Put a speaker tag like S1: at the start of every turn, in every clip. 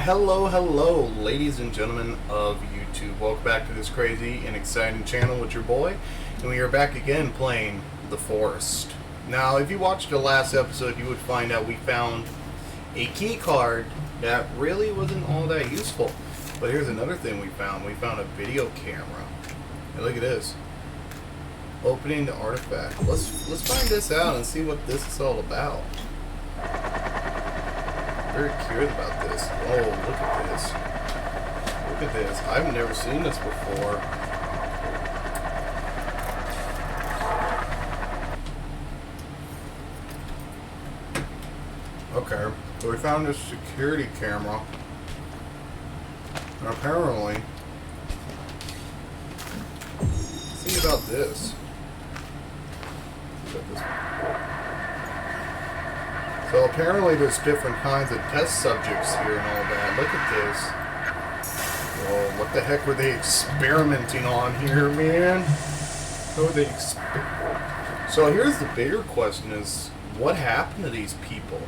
S1: Hello, ladies and gentlemen of YouTube. Welcome back to this crazy and exciting channel with your boy. And we are back again playing The Forest. Now, if you watched the last episode, you would find out we found a key card that really wasn't all that useful. But here's another thing we found. We found a video camera. And look at this. Opening the artifact. Let's find this out and see what this is all about. Very curious about this. Oh, look at this. Look at this. I've never seen this before. Okay, so we found this security camera. And apparently, see about this. So apparently there's different kinds of test subjects here and all that. Look at this. Whoa, what the heck were they experimenting on here, man? What were they So here's the bigger question is, what happened to these people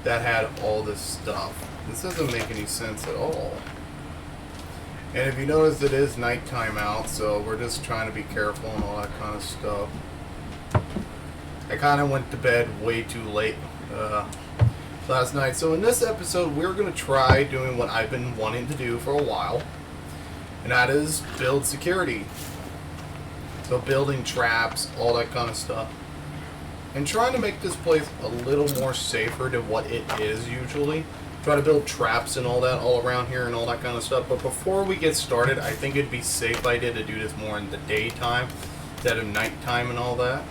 S1: that had all this stuff? This doesn't make any sense at all. And if you notice, it is nighttime out, so we're just trying to be careful and all that kind of stuff. I kind of went to bed way too late last night. So in this episode, we're going to try doing what I've been wanting to do for a while. And that is build security. So building traps, all that kind of stuff. And trying to make this place a little more safer than what it is usually. Try to build traps and all that all around here and all that kind of stuff. But before we get started, I think it'd be safe idea to do this more in the daytime instead of nighttime and all that.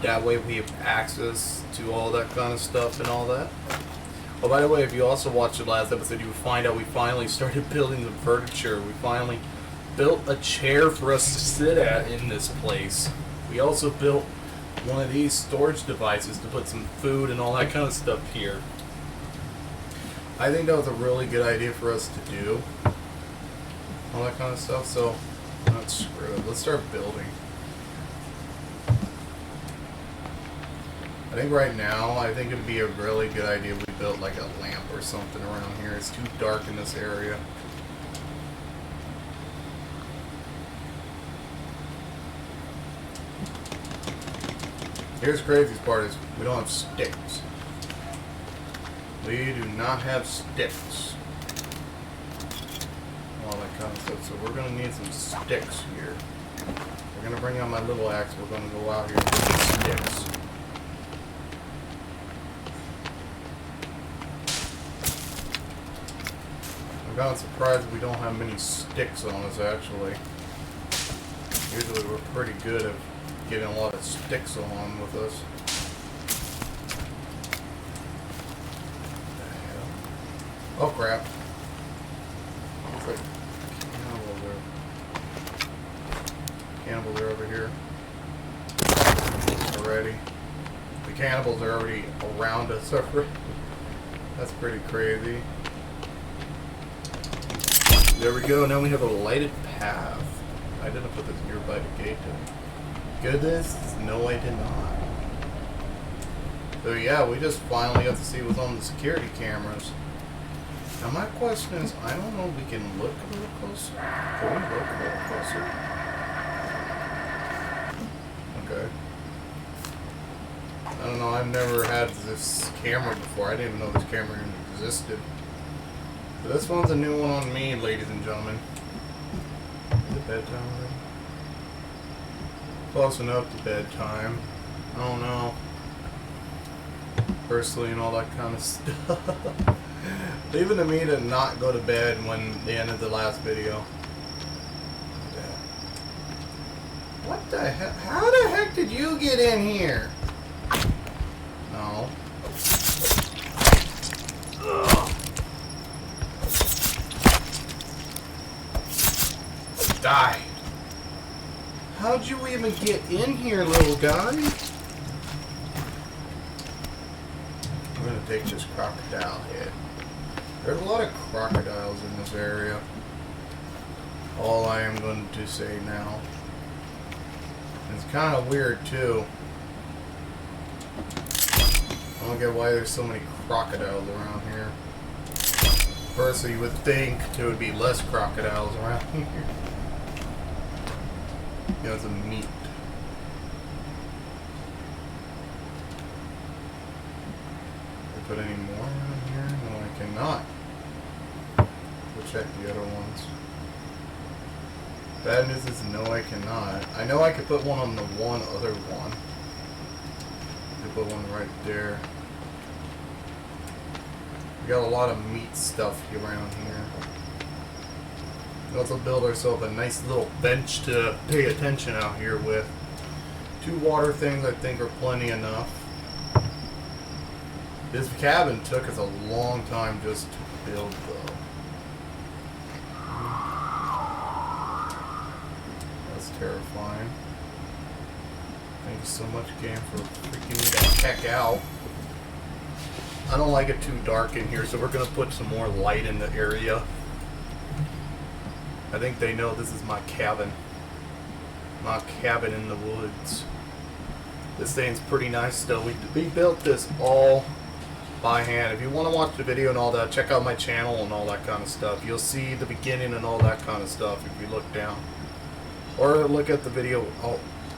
S1: That way we have access to all that kind of stuff and all that. Oh, by the way, if you also watched the last episode, you would find out we finally started building the furniture. We finally built a chair for us to sit at in this place. We also built one of these storage devices to put some food and all that kind of stuff here. I think that was a really good idea for us to do. All that kind of stuff, so let's screw it. Let's start building. I think right now, I think it'd be a really good idea if we built like a lamp or something around here. It's too dark in this area. Here's the craziest part is we don't have sticks. We do not have sticks. All that kind of stuff. So we're going to need some sticks here. We're going to bring out my little axe. We're going to go out here and get some sticks. I'm kind of surprised we don't have many sticks on us, actually. Usually we're pretty good at getting a lot of sticks on with us. Oh crap. Looks like cannibals are over here. Already. The cannibals are already around us already. That's pretty crazy. There we go, now we have a lighted path. I didn't put this nearby the gate. Goodness, no I did not. So yeah, we just finally got to see what's on the security cameras. Now my question is, I don't know if we can look a little closer. Can we look a little closer? Okay. I don't know, I've never had this camera before. I didn't even know this camera even existed. So this one's a new one on me, ladies and gentlemen. Is it bedtime already? Close enough to bedtime. I don't know. Personally and all that kind of stuff. Leaving to me to not go to bed when they ended the last video. What the heck? How the heck did you get in here? No. Ugh. Die. How'd you even get in here, little guy? I'm gonna take this crocodile head. There's a lot of crocodiles in this area. All I am going to say now. It's kind of weird too. I don't get why there's so many crocodiles around here. First, so you would think there would be less crocodiles around here. Because of meat. Can I put any more around here? No, I cannot. We'll check the other ones. Bad news is no, I cannot. I know I could put one on the one other one. I could put one right there. We got a lot of meat stuff around here. Let's build ourselves a nice little bench to pay attention out here with. 2 water things I think are plenty enough. This cabin took us a long time just to build though. That's terrifying. Thank you so much, game, for freaking me the heck out. I don't like it too dark in here, so we're going to put some more light in the area. I think they know this is my cabin. My cabin in the woods. This thing's pretty nice though. We built this all by hand. If you want to watch the video and all that, check out my channel and all that kind of stuff. You'll see the beginning and all that kind of stuff if you look down. Or look at the video.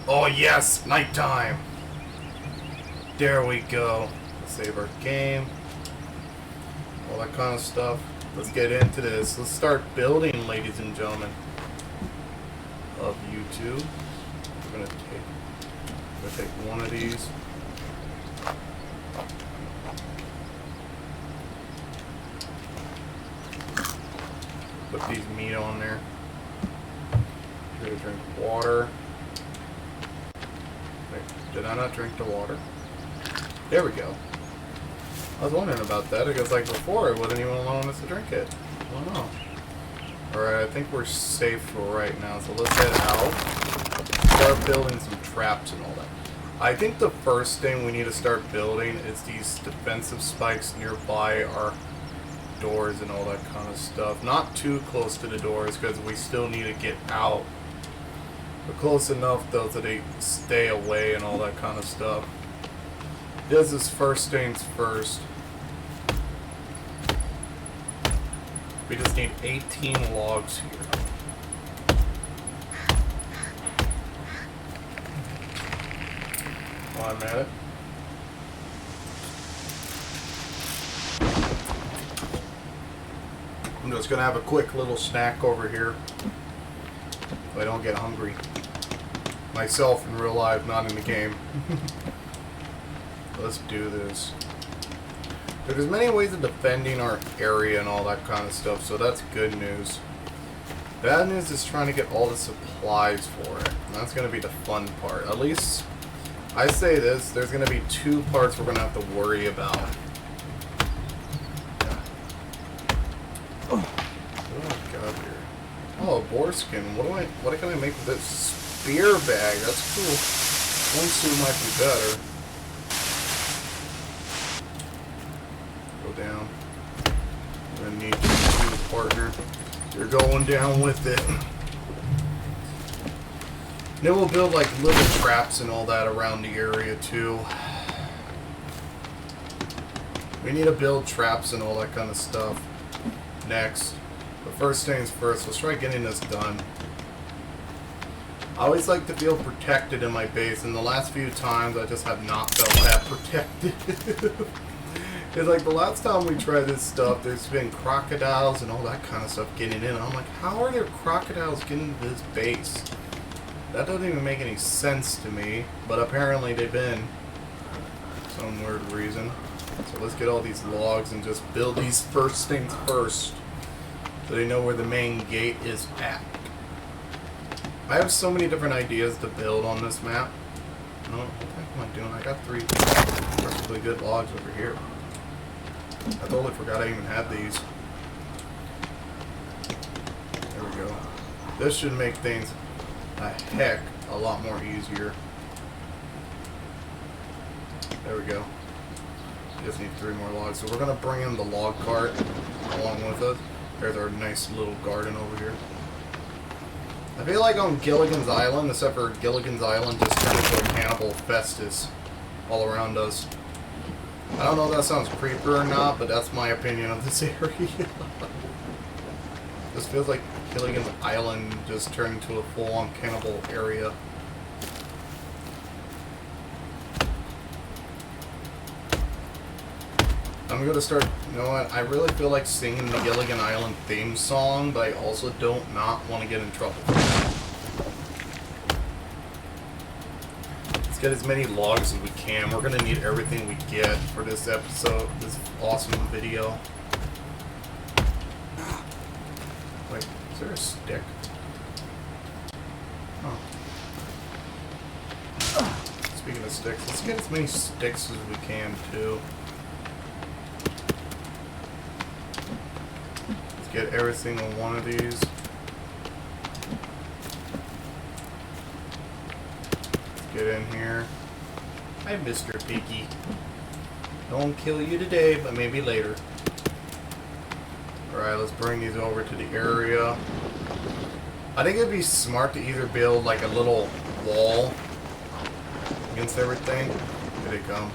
S1: Oh yes, nighttime. There we go. Let's save our game. All that kind of stuff. Let's get into this. Let's start building, ladies and gentlemen of YouTube. We're gonna take one of these. Put these meat on there. Gonna drink water. Wait, did I not drink the water? There we go. I was wondering about that because, like before, it wasn't even allowing us to drink it. I don't know. Alright, I think we're safe for right now, so let's head out. Start building some traps and all that. I think the first thing we need to start building is these defensive spikes nearby our doors and all that kind of stuff. Not too close to the doors because we still need to get out. But close enough though that they stay away and all that kind of stuff. This is first things first. We just need 18 logs here. While I'm at it. I'm just gonna have a quick little snack over here so I don't get hungry. Myself in real life, not in the game. Let's do this. There's many ways of defending our area and all that kind of stuff, so that's good news. Bad news is trying to get all the supplies for it. And that's going to be the fun part. At least, I say this, there's going to be 2 parts we're going to have to worry about. What do I got here? Oh, a boar skin. What can I make with this spear bag? That's cool. One suit might be better. Down. I'm gonna need you, partner. You're going down with it. Then we'll build like little traps and all that around the area too. We need to build traps and all that kind of stuff next. But first things first, let's try getting this done. I always like to feel protected in my base, and the last few times I just have not felt that protected. It's like the last time we tried this stuff, there's been crocodiles and all that kind of stuff getting in. I'm like, how are there crocodiles getting into this base? That doesn't even make any sense to me, but apparently they've been. Some weird reason. So let's get all these logs and just build these first things first. So they know where the main gate is at. I have so many different ideas to build on this map. No, what the heck am I doing? I got 3 perfectly good logs over here. I totally forgot I even had these. There we go. This should make things a lot more easier. There we go. Just need 3 more logs. So we're going to bring in the log cart along with us. There's our nice little garden over here. I feel like on Gilligan's Island, except for Gilligan's Island just turned into a cannibal festus all around us. I don't know if that sounds creepy or not, but that's my opinion of this area. This feels like Gilligan's Island just turned into a full-on cannibal area. I'm gonna start, you know what, I really feel like singing the Gilligan Island theme song, but I also don't not want to get in trouble. Let's get as many logs as we can. We're gonna need everything we get for this episode, this awesome video. Wait, is there a stick? Oh. Speaking of sticks, let's get as many sticks as we can too. Get every single one of these. Let's get in here. Hi, Mr. Piggy. Don't kill you today, but maybe later. Alright, let's bring these over to the area. I think it'd be smart to either build like a little wall against everything. Here they come.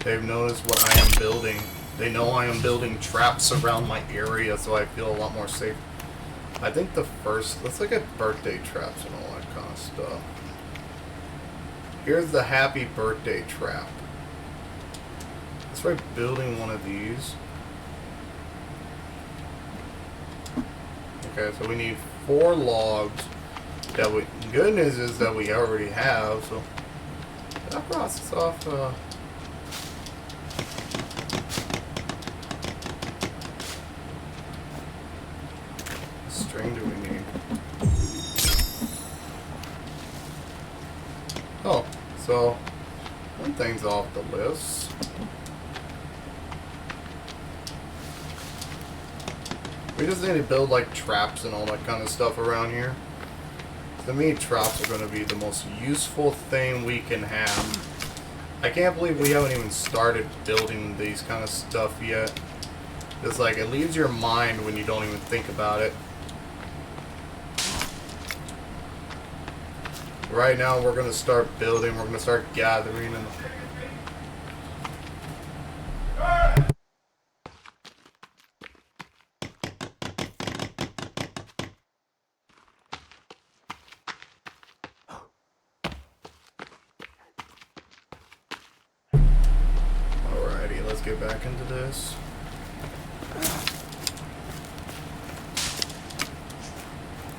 S1: They've noticed what I am building. They know I am building traps around my area, so I feel a lot more safe. I think the first... Let's look at birthday traps and all that kind of stuff. Here's the happy birthday trap. Let's try building one of these. Okay, so we need 4 logs. That we... Good news is that we already have, so... That process off... string do we need? Oh, so one thing's off the list. We just need to build like traps and all that kind of stuff around here. To me, traps are going to be the most useful thing we can have. I can't believe we haven't even started building these kind of stuff yet. It's like it leaves your mind when you don't even think about it. Right now, we're going to start building. We're going to start gathering. And alrighty, let's get back into this.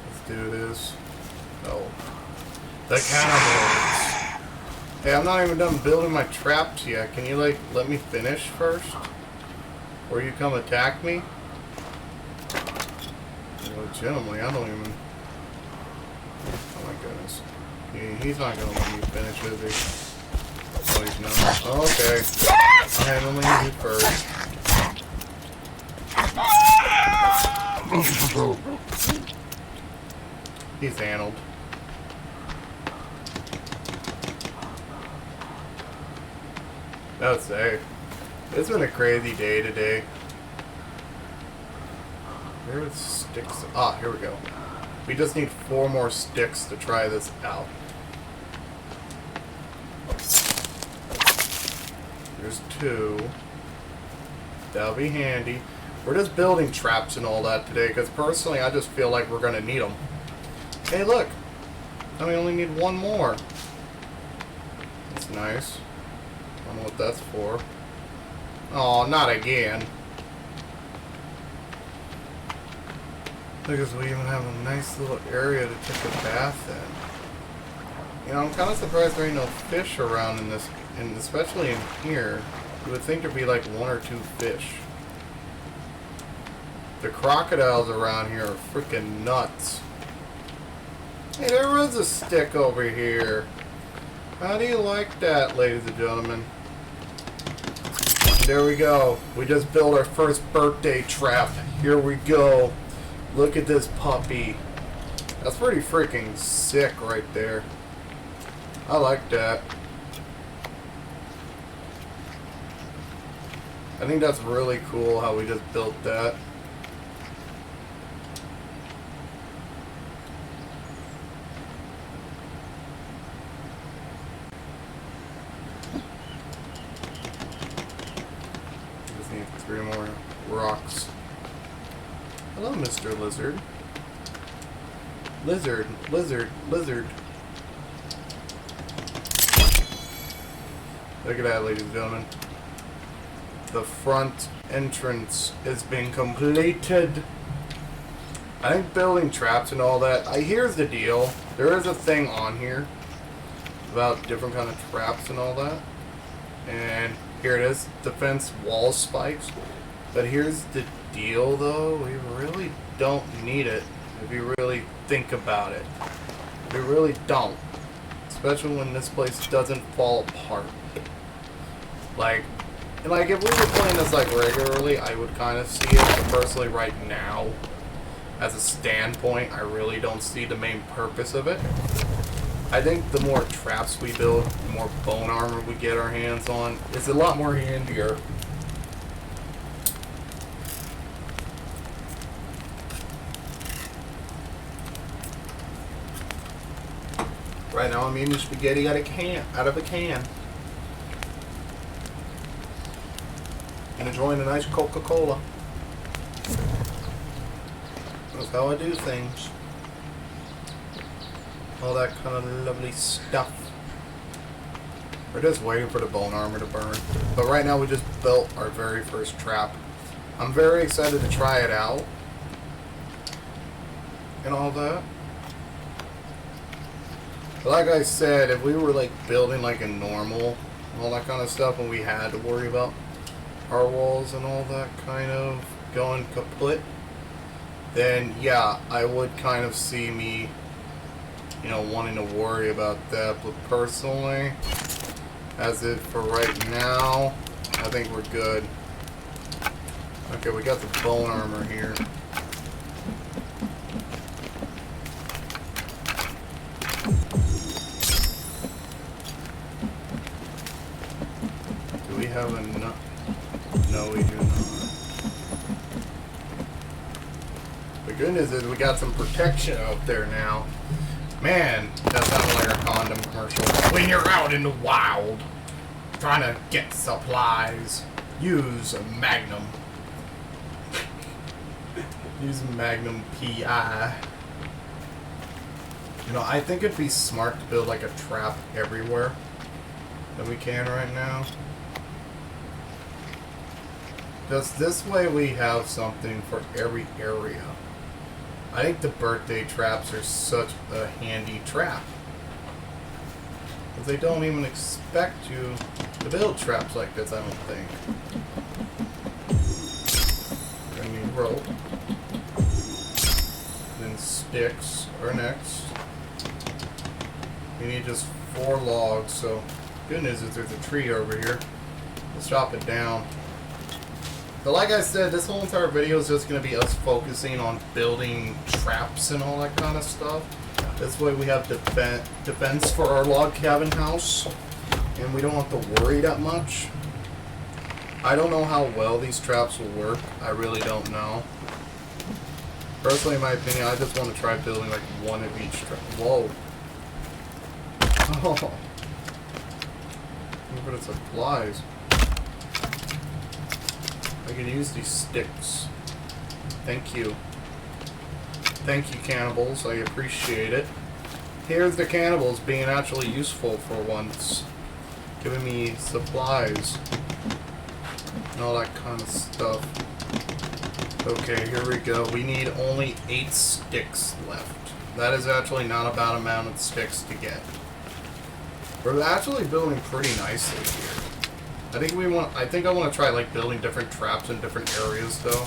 S1: Let's do this. Oh. The cannibals. Hey, I'm not even done building my traps yet. Can you, like, let me finish first? Or you come attack me? Legitimately, I don't even... Oh my goodness. He's not gonna let me finish, is he? Oh, he's not. Oh, okay. I'm handling you first. He's handled. I'd say. It's been a crazy day today. Where are the sticks? Ah, here we go. We just need 4 more sticks to try this out. There's 2. That'll be handy. We're just building traps and all that today, because personally I just feel like we're going to need them. Hey, look! Now we only need 1 more. That's nice. I don't know what that's for. Oh, not again. Because we even have a nice little area to take a bath in. You know, I'm kind of surprised there ain't no fish around in this, and especially in here. You would think there'd be like 1 or 2 fish. The crocodiles around here are freaking nuts. Hey, there is a stick over here. How do you like that, ladies and gentlemen? There we go. We just built our first birthday trap. Here we go. Look at this puppy. That's pretty freaking sick right there. I like that. I think that's really cool how we just built that. Hello, Mr. Lizard. Lizard, lizard, lizard. Look at that, ladies and gentlemen. The front entrance is being completed. I think building traps and all that. Here's the deal. There is a thing on here about different kind of traps and all that. And here it is. Defense wall spikes. But here's the deal, though. We really don't need it if you really think about it. We really don't. Especially when this place doesn't fall apart. Like if we were playing this like regularly, I would kind of see it. But personally, right now, as a standpoint, I really don't see the main purpose of it. I think the more traps we build, the more bone armor we get our hands on, it's a lot more handier. Right now I'm eating spaghetti out of a can. And enjoying a nice Coca-Cola. That's how I do things. All that kind of lovely stuff. We're just waiting for the bone armor to burn. But right now we just built our very first trap. I'm very excited to try it out. And all that. But like I said, if we were like building like a normal, all that kind of stuff, and we had to worry about our walls and all that kind of going kaput, then yeah, I would kind of see me, you know, wanting to worry about that. But personally, as it for right now, I think we're good. Okay, we got the bone armor here. Do we have enough? No, we do not. The good news is we got some protection out there now. Man, that sounded like a condom commercial. When you're out in the wild, trying to get supplies, use a Magnum. Use Magnum PI. You know, I think it'd be smart to build like a trap everywhere that we can right now. Just this way we have something for every area. I think the birthday traps are such a handy trap. Because they don't even expect you to build traps like this, I don't think. I need rope. Then sticks are next. We need just 4 logs, so good news is there's a tree over here. Let's chop it down. But like I said, this whole entire video is just going to be us focusing on building traps and all that kind of stuff. This way we have defense for our log cabin house, and we don't have to worry that much. I don't know how well these traps will work. I really don't know. Personally, in my opinion, I just want to try building like one of each trap. Whoa. Oh. Look at the supplies. I can use these sticks. Thank you. Thank you, cannibals. I appreciate it. Here's the cannibals being actually useful for once. Giving me supplies. And all that kind of stuff. Okay, here we go. We need only 8 sticks left. That is actually not a bad amount of sticks to get. We're actually building pretty nicely here. I think I want to try like building different traps in different areas though.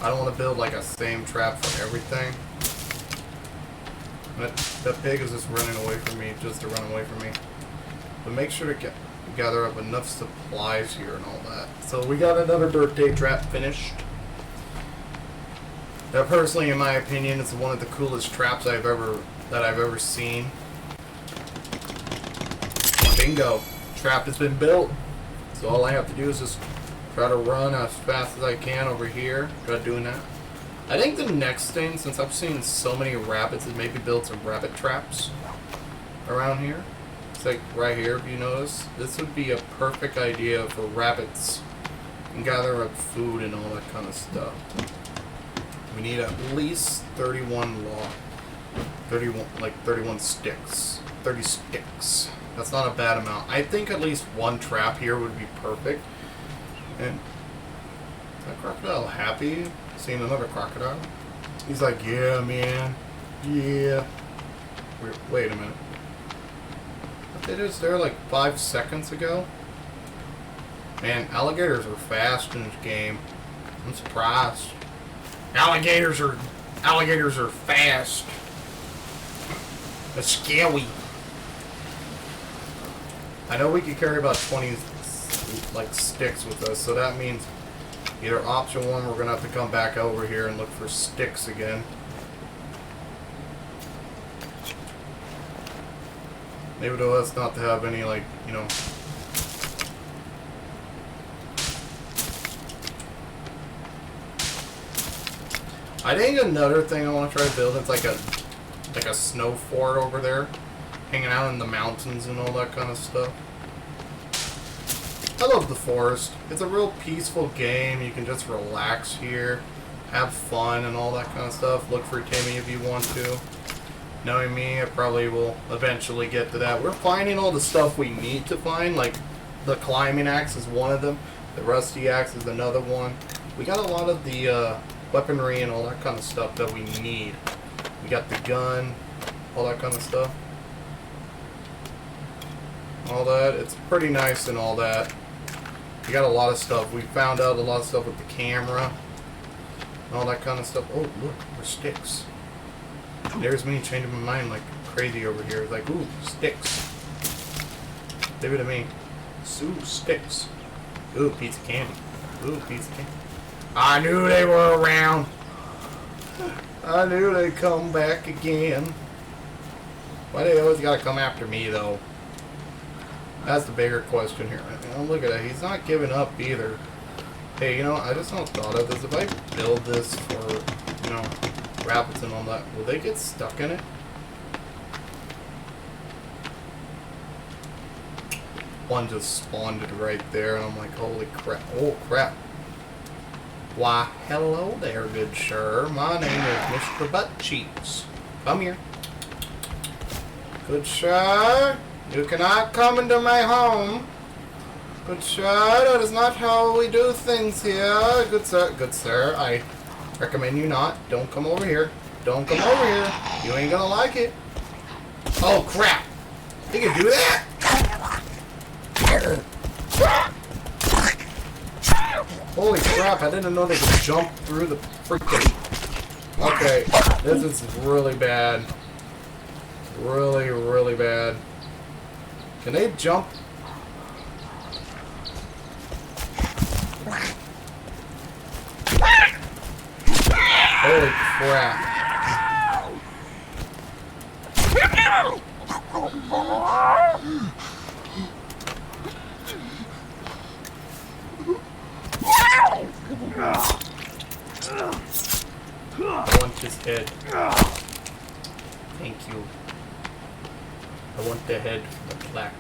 S1: I don't want to build like a same trap for everything. That pig is just running away from me just to run away from me. But make sure to gather up enough supplies here and all that. So we got another birthday trap finished. That personally, in my opinion, is one of the coolest traps I've ever seen. Bingo. Trap has been built. So all I have to do is just try to run as fast as I can over here. Try doing that. I think the next thing, since I've seen so many rabbits, is maybe build some rabbit traps around here. It's like right here, if you notice. This would be a perfect idea for rabbits and gather up food and all that kind of stuff. We need at least 31 log. 31 sticks. 30 sticks. That's not a bad amount. I think at least one trap here would be perfect. And is that crocodile happy seeing another crocodile? He's like, yeah, man. Yeah. Wait a minute. They just there like 5 seconds ago. Man, alligators are fast in this game. I'm surprised. Alligators are fast. That's scary. I know we could carry about 20 like sticks with us, so that means either option one, we're gonna have to come back over here and look for sticks again. Maybe to us not to have any, like, you know. I think another thing I want to try to build is like a snow fort over there, hanging out in the mountains and all that kind of stuff. I love the forest. It's a real peaceful game. You can just relax here, have fun and all that kind of stuff. Look for Timmy if you want to. Knowing me, I probably will eventually get to that. We're finding all the stuff we need to find, like the climbing axe is one of them. The rusty axe is another one. We got a lot of the weaponry and all that kind of stuff that we need. We got the gun, all that kind of stuff. All that. It's pretty nice and all that. We got a lot of stuff. We found out a lot of stuff with the camera and all that kind of stuff. Oh, look, there's sticks. There's me changing my mind like crazy over here. It's like, ooh, sticks. Give it to me. Ooh, sticks. Ooh, piece of candy. Ooh, piece of candy. I knew they were around. I knew they'd come back again. Why they always gotta come after me, though? That's the bigger question here. Oh, look at that. He's not giving up either. Hey, you know, I just not thought of this. If I build this for, you know, rabbits and all that, will they get stuck in it? One just spawned it right there, and I'm like, holy crap. Oh, crap. Why, hello there, good sir. My name is Mr. Butt Cheeks. Come here. Good sir, you cannot come into my home. Good sir, that is not how we do things here. Good sir, I recommend you not. Don't come over here. Don't come over here. You ain't gonna like it. Oh, crap. He can do that? Holy crap, I didn't know they could jump through the freaking... Okay, this is really bad. Really, really bad. Can they jump? Holy crap. I want his head. Thank you. I want the head from the plaque.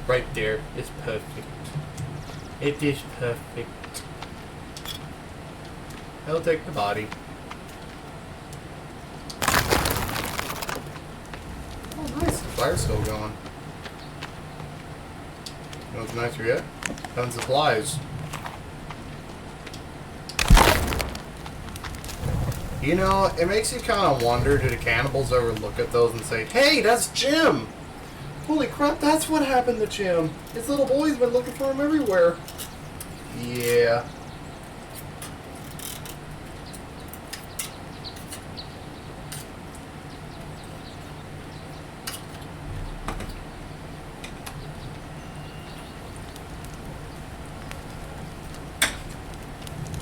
S1: Right there. It's perfect. It is perfect. I'll take the body. Oh, nice. The fire's still going. You know what's nicer yet? Gun supplies. You know, it makes you kind of wonder, do the cannibals ever look at those and say, hey, that's Jim! Holy crap, that's what happened to Jim. His little boy's been looking for him everywhere. Yeah.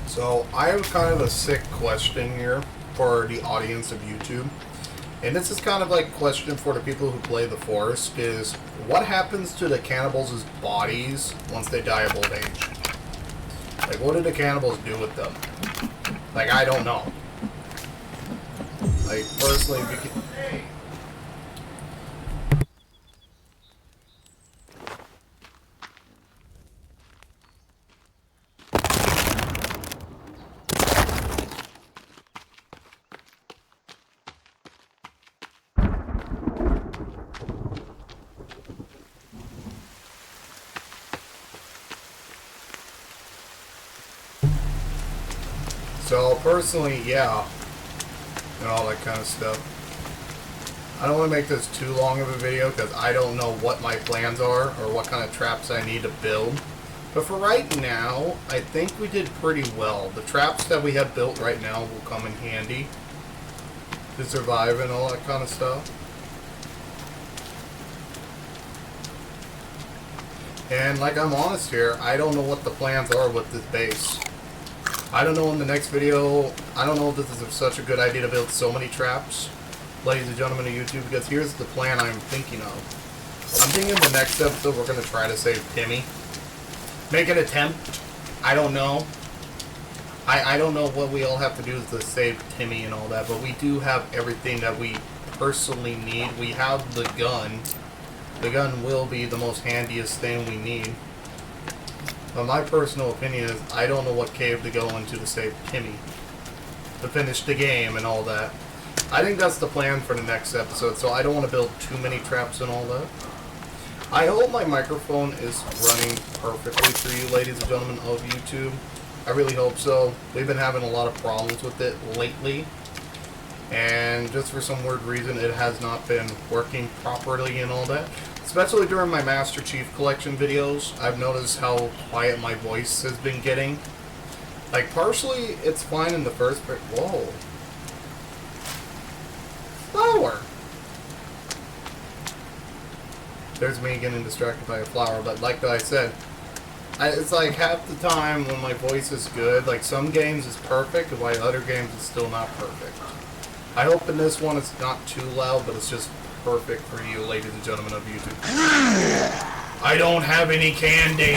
S1: So, I have kind of a sick question here for the audience of YouTube. And this is kind of like a question for the people who play the forest is, what happens to the cannibals' bodies once they die of old age? Like, what do the cannibals do with them? Like, I don't know. Like, personally, So personally, yeah, and all that kind of stuff. I don't want to make this too long of a video because I don't know what my plans are or what kind of traps I need to build. But for right now, I think we did pretty well. The traps that we have built right now will come in handy to survive and all that kind of stuff. And like, I'm honest here, I don't know what the plans are with this base. I don't know in the next video, I don't know if this is such a good idea to build so many traps, ladies and gentlemen of YouTube, because here's the plan I'm thinking of. I'm thinking the next episode we're going to try to save Timmy. Make an attempt. I don't know. I don't know what we all have to do to save Timmy and all that, but we do have everything that we personally need. We have the gun. The gun will be the most handiest thing we need. But my personal opinion is I don't know what cave to go into to save Timmy. To finish the game and all that. I think that's the plan for the next episode, so I don't want to build too many traps and all that. I hope my microphone is running perfectly for you, ladies and gentlemen of YouTube. I really hope so. We've been having a lot of problems with it lately. And just for some weird reason, it has not been working properly and all that. Especially during my Master Chief Collection videos, I've noticed how quiet my voice has been getting. Like, partially, it's fine in the first bit. Whoa. Flower! There's me getting distracted by a flower, but like I said, it's like half the time when my voice is good, like some games is perfect, while other games is still not perfect. I hope in this one it's not too loud, but it's just perfect for you, ladies and gentlemen of YouTube. I don't have any candy.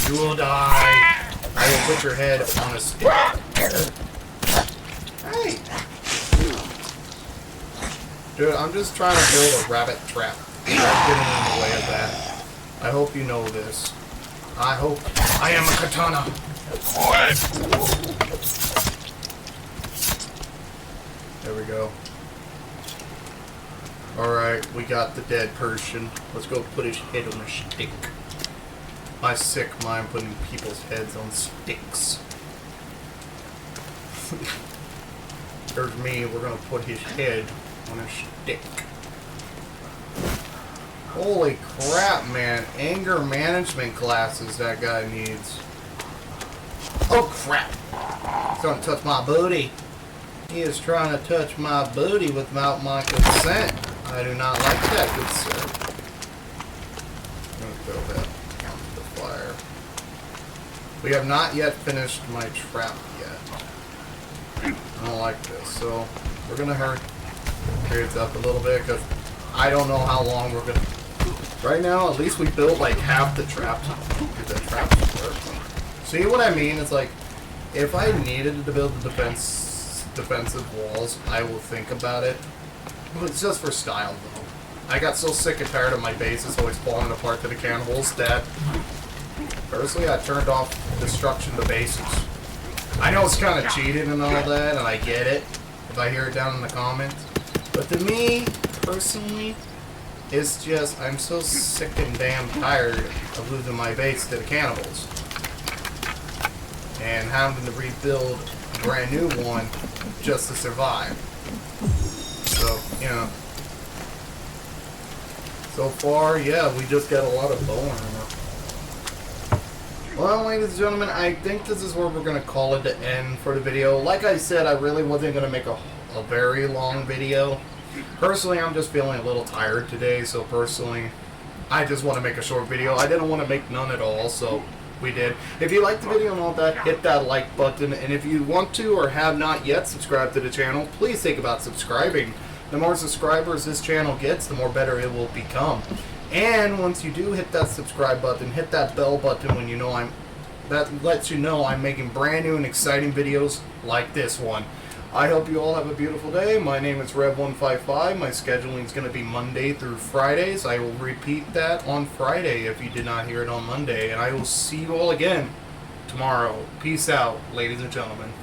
S1: You will die. I will put your head on a stick. Hey! Dude, I'm just trying to build a rabbit trap. I'm getting in the way of that. I hope you know this. I hope I am a katana. There we go. Alright, we got the dead person. Let's go put his head on a stick. My sick mind putting people's heads on sticks. There's me, we're gonna put his head on a stick. Holy crap, man. Anger management classes that guy needs. Oh crap! He's trying to touch my booty. He is trying to touch my booty without my consent. I do not like that, good sir. I'm going to throw that onto the fire. We have not yet finished my trap yet. I don't like this, so we're going to hurry periods up a little bit because I don't know how long we're going to... Right now, at least we built like half the traps. Get that trap work. See what I mean? It's like, if I needed to build the defensive walls, I will think about it. But it's just for style, though. I got so sick and tired of my bases always falling apart to the cannibals that, personally, I turned off destruction to bases. I know it's kind of cheated and all that, and I get it if I hear it down in the comments. But to me, personally, it's just, I'm so sick and damn tired of losing my base to the cannibals. And having to rebuild a brand new one just to survive. So, you know. So far, yeah, we just got a lot of bone armor. Well, ladies and gentlemen, I think this is where we're going to call it the end for the video. Like I said, I really wasn't going to make a very long video. Personally, I'm just feeling a little tired today, so personally, I just want to make a short video. I didn't want to make none at all, so we did. If you liked the video and all that, hit that like button, and if you want to or have not yet subscribed to the channel, please think about subscribing. The more subscribers this channel gets, the more better it will become. And once you do hit that subscribe button, hit that bell button when you know that lets you know I'm making brand new and exciting videos like this one. I hope you all have a beautiful day. My name is Rev155. My scheduling is going to be Monday through Fridays. I will repeat that on Friday if you did not hear it on Monday. And I will see you all again tomorrow. Peace out, ladies and gentlemen.